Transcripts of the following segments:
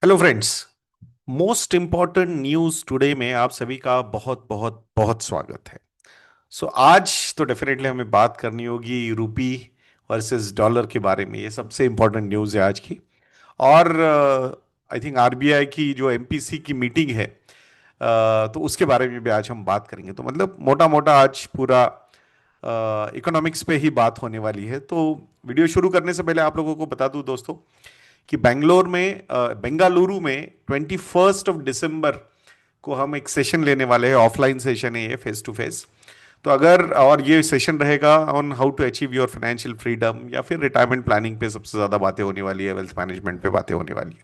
Hello friends. Most important news today में आप सभी का बहुत बहुत बहुत स्वागत है। आज तो डेफिनेटली हमें बात करनी होगी रूपी वर्सेस डॉलर के बारे में। ये सबसे इम्पोर्टेंट न्यूज़ है आज की। और आई थिंक आरबीआई की जो एमपीसी की मीटिंग है, तो उसके बारे में भी आज हम बात करेंगे। तो मतलब मोटा मोटा आज पूरा इकोनॉमिक्स पे ही बात होने वाली है। तो वीडियो शुरू करने से पहले आप लोगों को बता दूं दोस्तों कि बेंगलुरु में 21 दिसंबर को हम एक सेशन लेने वाले हैं। ऑफलाइन सेशन है ये, फेस टू फेस। तो अगर और ये सेशन रहेगा on how to achieve your financial freedom या फिर रिटायरमेंट प्लानिंग पे सबसे ज्यादा बातें होने वाली है, वेल्थ मैनेजमेंट पे बातें होने वाली है।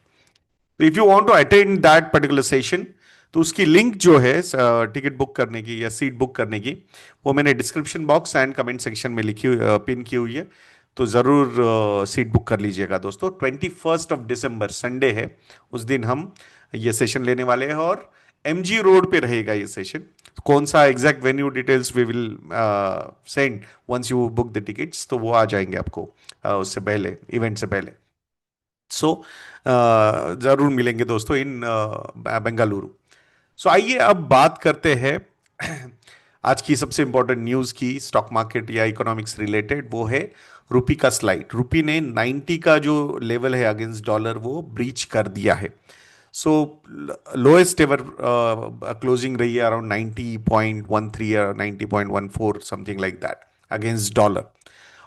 तो if you want to attend that particular session, तो उसकी लिंक जो है टिकट बुक करने की या सीट बुक करने की, वो मैंने description box and comment section में पिन की हुई है। तो जरूर सीट बुक कर लीजिएगा दोस्तों। 21 दिसंबर संडे है, उस दिन हम ये सेशन लेने वाले हैं। और एमजी रोड पे रहेगा ये सेशन। कौन सा exact venue details we will send once you book the tickets, तो वो आ जाएंगे आपको उससे पहले, इवेंट से पहले। सो जरूर मिलेंगे दोस्तों इन बेंगलुरु। आइए अब बात करते हैं आज की सबसे इंपॉर्टेंट न्यूज की, स्टॉक मार्केट या इकोनॉमिक्स रिलेटेड। वो है रुपी का स्लाइड। रुपी ने 90 का जो लेवल है अगेंस्ट डॉलर, वो ब्रीच कर दिया है। सो लोएस्ट एवर क्लोजिंग रही है अराउंड 90.13 या 90.14, something like that, against dollar.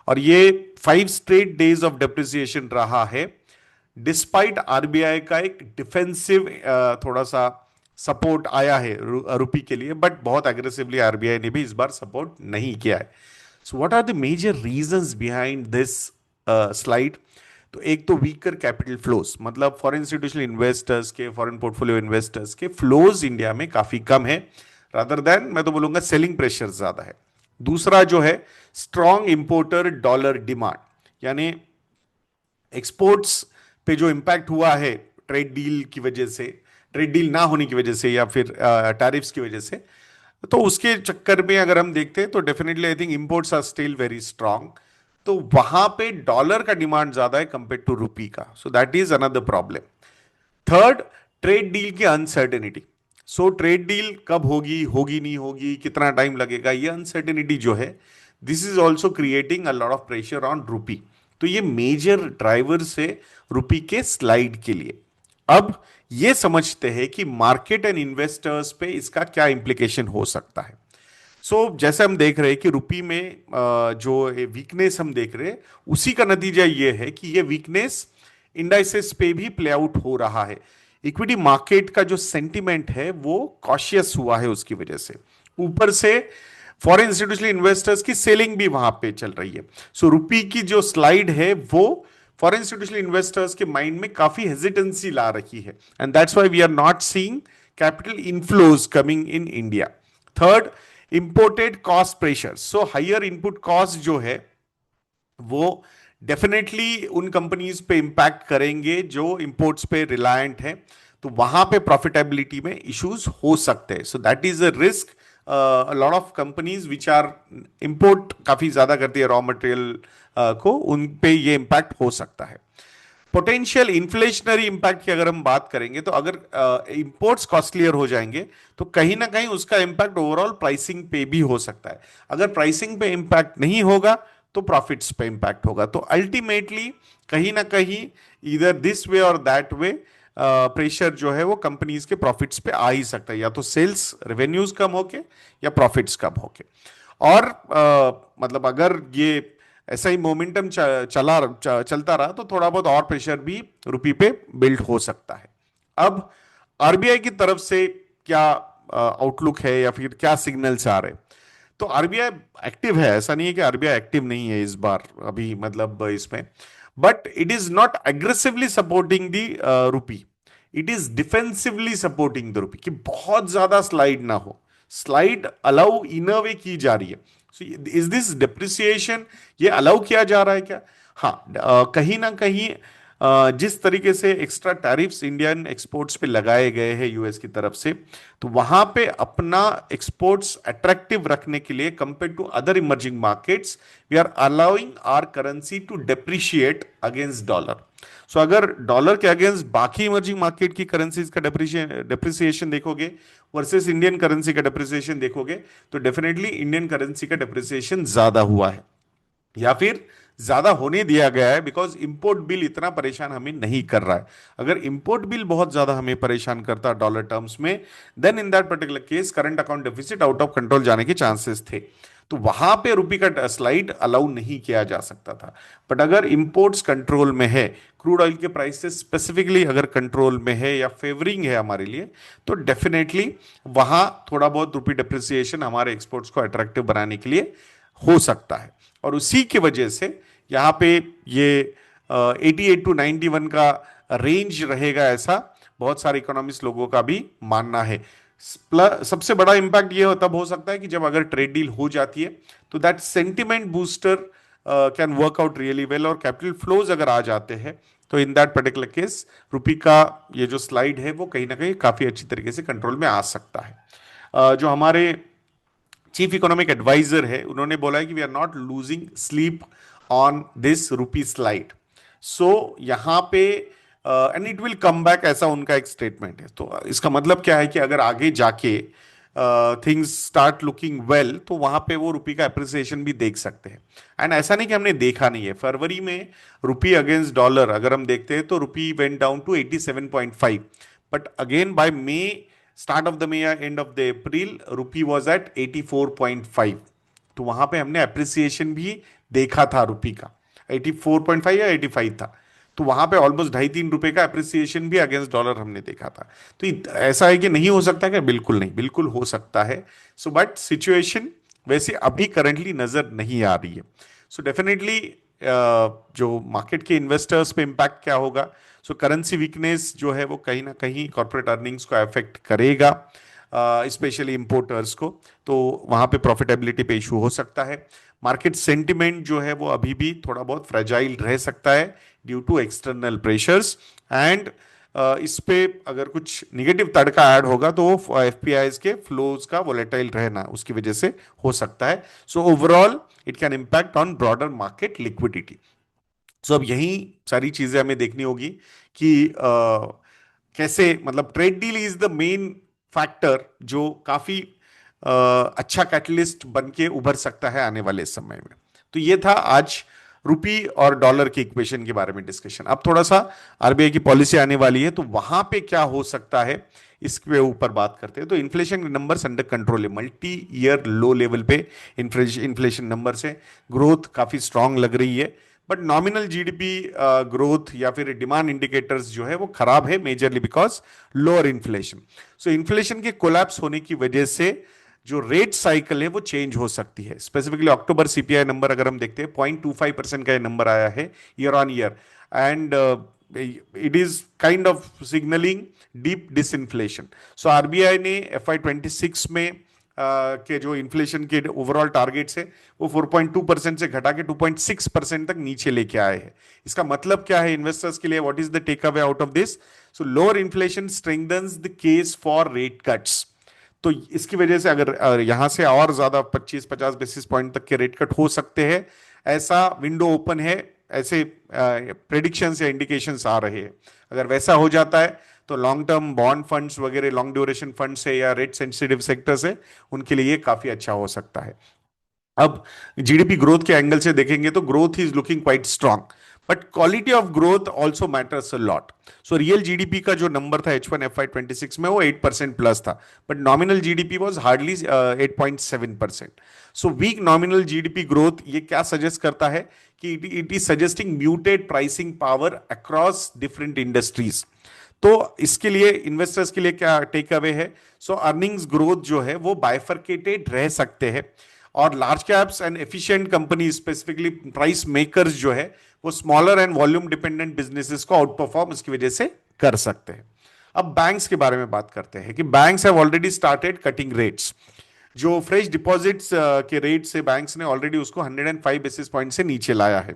और ये 5 स्ट्रेट डेज ऑफ डेप्रिसिएशन रहा है, डिस्पाइट आरबीआई का एक डिफेंसिव थोड़ा सा सपोर्ट आया है रुपी के लिए। बट बहुत एग्रेसिवली आरबीआई ने भी इस बार सपोर्ट नहीं किया है। So what are the major reasons behind this slide? तो एक तो वीकर कैपिटल फ्लोज, मतलब फॉरेन इंस्टीट्यूशनल इन्वेस्टर्स के, फॉरेन पोर्टफोलियो इन्वेस्टर्स के फ्लोज इंडिया में काफी कम है। रादर देन मैं तो बोलूंगा सेलिंग प्रेशर ज्यादा है। दूसरा जो है, स्ट्रॉन्ग इंपोर्टर डॉलर डिमांड, यानी एक्सपोर्ट्स पे जो इम्पैक्ट हुआ है ट्रेड डील की वजह से, ट्रेड डील ना होने की वजह से या फिर टैरिफ्स की वजह से, तो उसके चक्कर में अगर हम देखते हैं तो definitely I think imports are still very strong. तो वहां पे डॉलर का डिमांड ज्यादा है कंपेयर टू रुपी का। So that is another problem. Third, trade deal की अनसर्टेनिटी। ट्रेड डील कब होगी, होगी नहीं होगी, कितना टाइम लगेगा, ये अनसर्टेनिटी जो है, this is also creating a lot of pressure on रुपी। तो ये मेजर ड्राइवर से रुपी के स्लाइड के लिए। अब ये समझते हैं कि मार्केट एंड इन्वेस्टर्स पे इसका क्या इंप्लीकेशन हो सकता है। जैसे हम देख रहे हैं कि रुपी में जो वीकनेस हम देख रहे हैं, उसी का नतीजा ये है कि ये वीकनेस इंडाइसेस पे भी प्ले आउट हो रहा है। इक्विटी मार्केट का जो सेंटिमेंट है वो कॉशियस हुआ है उसकी वजह से। ऊपर से फॉरेन इंस्टीट्यूशनल इन्वेस्टर्स की सेलिंग भी वहां पे चल रही है। रुपी की जो स्लाइड है वो फॉरेन इंस्टीट्यूशनल इन्वेस्टर्स के माइंड में काफी हेजिटेंसी ला रखी है। And that's why we are not seeing capital inflows coming in India. Third, imported cost pressure. Higher input cost जो है वो डेफिनेटली उन कंपनीज पे इंपैक्ट करेंगे जो इंपोर्ट्स पे रिलायंट है। तो वहां पे प्रॉफिटेबिलिटी में इश्यूज हो सकते हैं। That is a risk. Lot of companies which are import काफी ज्यादा करती है रॉ मटेरियल को, उन पे ये इंपैक्ट हो सकता है। पोटेंशियल इन्फ्लेशनरी इंपैक्ट की अगर हम बात करेंगे, तो अगर इंपोर्ट्स कॉस्टलियर हो जाएंगे तो कहीं ना कहीं उसका इंपैक्ट ओवरऑल प्राइसिंग पे भी हो सकता है। अगर प्राइसिंग पे इंपैक्ट नहीं होगा तो प्रॉफिट्स पे इंपैक्ट होगा। तो अल्टीमेटली कहीं ना कहीं इधर दिस वे और दैट वे प्रेशर जो है वो कंपनीज के प्रॉफिट्स पे आ ही सकता है, या तो सेल्स रेवेन्यूज कम होके या प्रॉफिट्स कम होके। और मतलब अगर ये ऐसा ही मोमेंटम चलता रहा तो थोड़ा बहुत और प्रेशर भी रुपी पे बिल्ड हो सकता है। अब आरबीआई की तरफ से क्या आउटलुक है या फिर क्या सिग्नल्स आ रहे हैं? तो आरबीआई एक्टिव है, ऐसा नहीं है कि आरबीआई एक्टिव नहीं है इस बार अभी, मतलब इसमें। But it is not aggressively supporting the rupee, it is defensively supporting the rupee, कि बहुत ज्यादा स्लाइड ना हो। स्लाइड अलाउ इन अ वे की जा रही है। इज दिस डिप्रिसिएशन, ये अलाउ किया जा रहा है क्या? हाँ, कहीं ना कहीं जिस तरीके से एक्स्ट्रा टैरिफ्स इंडियन एक्सपोर्ट्स पे लगाए गए हैं यूएस की तरफ से, तो वहां पे अपना एक्सपोर्ट्स अट्रैक्टिव रखने के लिए compare to other emerging markets we are allowing our currency to depreciate against dollar. So अगर डॉलर के अगेंस्ट बाकी इमर्जिंग मार्केट की करेंसीज का डेप्रिसिएशन देखोगे वर्सेस इंडियन करेंसी का डेप्रिसिएशन देखोगे, तो डेफिनेटली इंडियन करेंसी का डेप्रिसिएशन ज्यादा हुआ है या फिर ज्यादा होने दिया गया है, बिकॉज इंपोर्ट बिल इतना परेशान हमें नहीं कर रहा है। अगर इंपोर्ट बिल बहुत ज्यादा हमें परेशान करता डॉलर टर्म्स में, then in that particular case current account deficit out of control जाने के चांसेस थे, तो वहां पे रुपी का स्लाइड अलाउ नहीं किया जा सकता था। बट अगर इंपोर्ट्स कंट्रोल में है, क्रूड ऑयल के प्राइसेस स्पेसिफिकली अगर कंट्रोल में है या फेवरिंग है हमारे लिए, तो डेफिनेटली वहां थोड़ा बहुत रुपी डिप्रिसिएशन हमारे एक्सपोर्ट्स को अट्रैक्टिव बनाने के लिए हो सकता है। और उसी की वजह से यहाँ पे ये 88 टू 91 का रेंज रहेगा, ऐसा बहुत सारे इकोनॉमिस्ट लोगों का भी मानना है। सबसे बड़ा इंपैक्ट ये तब हो सकता है कि जब अगर ट्रेड डील हो जाती है, तो that sentiment booster can work out really well, और कैपिटल फ्लोज अगर आ जाते हैं, तो इन दैट पर्टिकुलर केस रुपी का ये जो स्लाइड है वो कहीं ना कहीं काफी अच्छी तरीके से कंट्रोल में आ सकता है। जो हमारे चीफ इकोनॉमिक एडवाइजर है, उन्होंने बोला है कि we are not losing sleep on this rupee slide. So यहां पे and it will come back, ऐसा उनका एक स्टेटमेंट है। तो इसका मतलब क्या है कि अगर आगे जाके थिंग्स स्टार्ट लुकिंग वेल, तो वहां पे वो रुपी का अप्रिसिएशन भी देख सकते हैं। एंड ऐसा नहीं कि हमने देखा नहीं है, फरवरी में रुपी अगेंस्ट डॉलर अगर हम देखते हैं तो rupee went down to 87.5, but again by May, start of the May या end of the April, rupee was at 84.5। तो वहां पे हमने अप्रिसिएशन भी देखा था रुपी का, 84.5 या 85 था, तो वहां पे ऑलमोस्ट 2.5-3 रुपए का अप्रिसिएशन भी अगेंस्ट डॉलर हमने देखा था। तो ऐसा है कि नहीं हो सकता क्या? बिल्कुल नहीं, बिल्कुल हो सकता है। सो बट सिचुएशन वैसे अभी करंटली नजर नहीं आ रही है। सो डेफिनेटली जो मार्केट के इन्वेस्टर्स पे इम्पैक्ट क्या होगा? सो करेंसी वीकनेस जो है वो कहीं ना कहीं कॉर्पोरेट अर्निंग्स को अफेक्ट करेगा, स्पेशली इंपोर्टर्स को, तो वहां पे प्रॉफिटेबिलिटी पे इशू हो सकता है। मार्केट सेंटिमेंट जो है वो अभी भी थोड़ा बहुत फ्रेजाइल रह सकता है due to external pressures, and इस पे अगर कुछ निगेटिव तड़का ऐड होगा तो वो एफपीआईज के फ्लोज का वोलेटाइल रहना उसकी वजह से हो सकता है। So overall it can impact on broader market liquidity. So अब यही सारी चीजें हमें देखनी होगी कि कैसे, मतलब trade deal is the main factor जो काफी अच्छा कैटलिस्ट बन के उभर सकता है आने वाले समय में। तो ये था आज रुपी और डॉलर के इक्वेशन के बारे में डिस्कशन। अब थोड़ा सा आरबीआई की पॉलिसी आने वाली है, तो वहां पे क्या हो सकता है इसके ऊपर बात करते हैं। तो इन्फ्लेशन नंबर्स अंडर कंट्रोल है, मल्टी ईयर लो लेवल पे इन्फ्लेशन नंबर से ग्रोथ काफी स्ट्रांग लग रही है, बट नॉमिनल जीडीपी ग्रोथ या फिर डिमांड इंडिकेटर्स जो है वो खराब है, majorly because lower inflation. So inflation के कोलैप्स होने की वजह से जो रेट साइकिल है वो चेंज हो सकती है। स्पेसिफिकली अक्टूबर सीपीआई नंबर अगर हम देखते हैं 0.25% का ये नंबर आया है year on year, and it is kind of signalling deep disinflation. So RBI ने FY 26 में के जो इन्फ्लेशन के ओवरऑल टारगेट्स है वो 4.2% से घटा के 2.6% तक नीचे लेके आए हैं। इसका मतलब क्या है इन्वेस्टर्स के लिए? What is the take away out of this? So lower inflation strengthens the case for rate cuts. तो इसकी वजह से अगर यहां से और ज्यादा 25-50 बेसिस पॉइंट तक के रेट कट हो सकते हैं, ऐसा विंडो ओपन है, ऐसे प्रेडिक्शंस या इंडिकेशंस आ रहे हैं। अगर वैसा हो जाता है तो लॉन्ग टर्म बॉन्ड फंड्स वगैरह, लॉन्ग ड्यूरेशन फंड्स है या रेट सेंसिटिव सेक्टर्स है, उनके लिए ये काफी अच्छा हो सकता है। अब जीडीपी ग्रोथ के एंगल से देखेंगे तो growth is looking quite strong, but quality of growth also matters a lot. So real GDP का जो नंबर था H1 FY 26 में वो 8% प्लस था, but nominal GDP was hardly 8.7%। So weak nominal GDP growth ये क्या सजेस्ट करता है कि it is suggesting muted pricing power across different industries. तो इसके लिए इन्वेस्टर्स के लिए क्या टेक अवे है? सो अर्निंग्स ग्रोथ जो है वो बाइफरकेटेड रह सकते हैं, और large caps and efficient company specifically price makers जो है वो smaller and volume dependent businesses को आउट परफॉर्म इसकी वजह से कर सकते हैं। अब बैंक्स के बारे में बात करते हैं कि banks have already started cutting rates. जो फ्रेश डिपॉजिट्स के रेट से बैंक्स ने ऑलरेडी उसको 105 बेसिस पॉइंट से नीचे लाया है।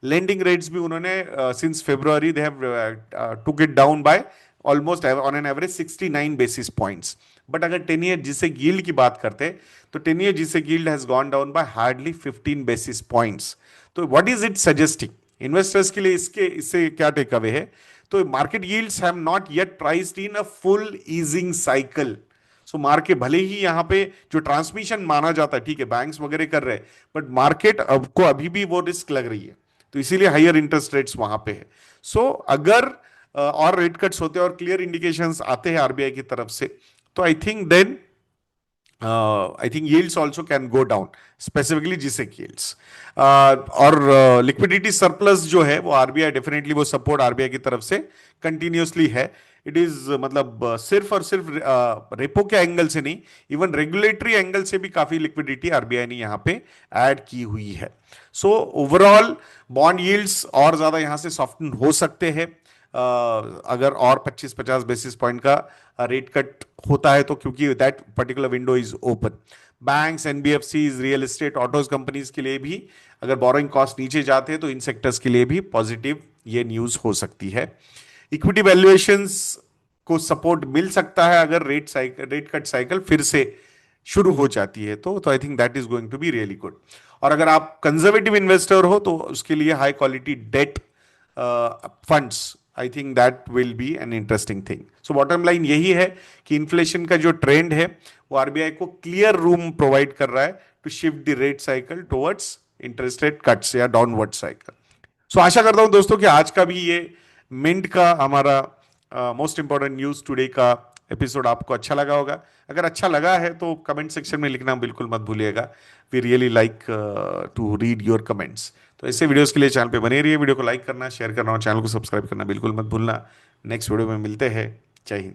लेंडिंग रेट्स भी उन्होंने since February they have took it down by almost on an average 69 basis points. But अगर 10 ईयर जिसे यील्ड की बात करते हैं तो 10 year G sec yield has gone down by hardly 15 basis points. तो what is it suggesting investors के लिए, इसके इससे क्या टेक अवे है? तो market yields have not yet priced in a full easing cycle. So market भले ही यहां पे जो ट्रांसमिशन माना जाता है, ठीक है बैंक्स वगैरह कर रहे हैं, बट मार्केट अब को अभी भी वो रिस्क लग रही है, तो इसीलिए हायर इंटरेस्ट रेट्स वहां पे है। सो अगर और रेट कट्स होते हैं और क्लियर इंडिकेशंस आते हैं आरबीआई की तरफ से, तो I think yields also can go down, specifically G sec yields। और लिक्विडिटी सरप्लस जो है वो आरबीआई डेफिनेटली वो सपोर्ट आरबीआई की तरफ से कंटिन्यूसली है। इट इज मतलब सिर्फ और सिर्फ रेपो के एंगल से नहीं, इवन रेगुलेटरी एंगल से भी काफी लिक्विडिटी आरबीआई ने यहाँ पे ऐड की हुई है। सो ओवरऑल बॉन्ड यील्ड्स और ज्यादा यहाँ से सॉफ्टन हो सकते हैं अगर और 25-50 बेसिस पॉइंट का रेट कट होता है तो, क्योंकि that particular window is open. Banks, NBFCs, real estate, autos companies के लिए भी अगर बोरोइंग कॉस्ट नीचे जाते हैं तो इन सेक्टर्स के लिए भी पॉजिटिव ये न्यूज हो सकती है। इक्विटी वैल्यूएशंस को सपोर्ट मिल सकता है अगर रेट कट साइकिल फिर से शुरू हो जाती है तो I think that is going to be really good. और अगर आप कंजर्वेटिव इन्वेस्टर हो तो उसके लिए high quality debt funds, I think that will be an interesting thing. So bottom line यही है कि इन्फ्लेशन का जो ट्रेंड है वो आरबीआई को क्लियर रूम प्रोवाइड कर रहा है to shift the rate cycle towards interest rate cuts या डाउनवर्ड साइकिल। सो आशा करता हूं दोस्तों कि आज का भी ये मिंट का हमारा मोस्ट इंपॉर्टेंट न्यूज टुडे का एपिसोड आपको अच्छा लगा होगा। अगर अच्छा लगा है तो कमेंट सेक्शन में लिखना बिल्कुल मत भूलिएगा। We really like to read your comments. तो ऐसे वीडियोस के लिए चैनल पे बने रहिए, वीडियो को लाइक करना, शेयर करना और चैनल को सब्सक्राइब करना बिल्कुल मत भूलना। नेक्स्ट वीडियो में मिलते हैं। जय हिंद।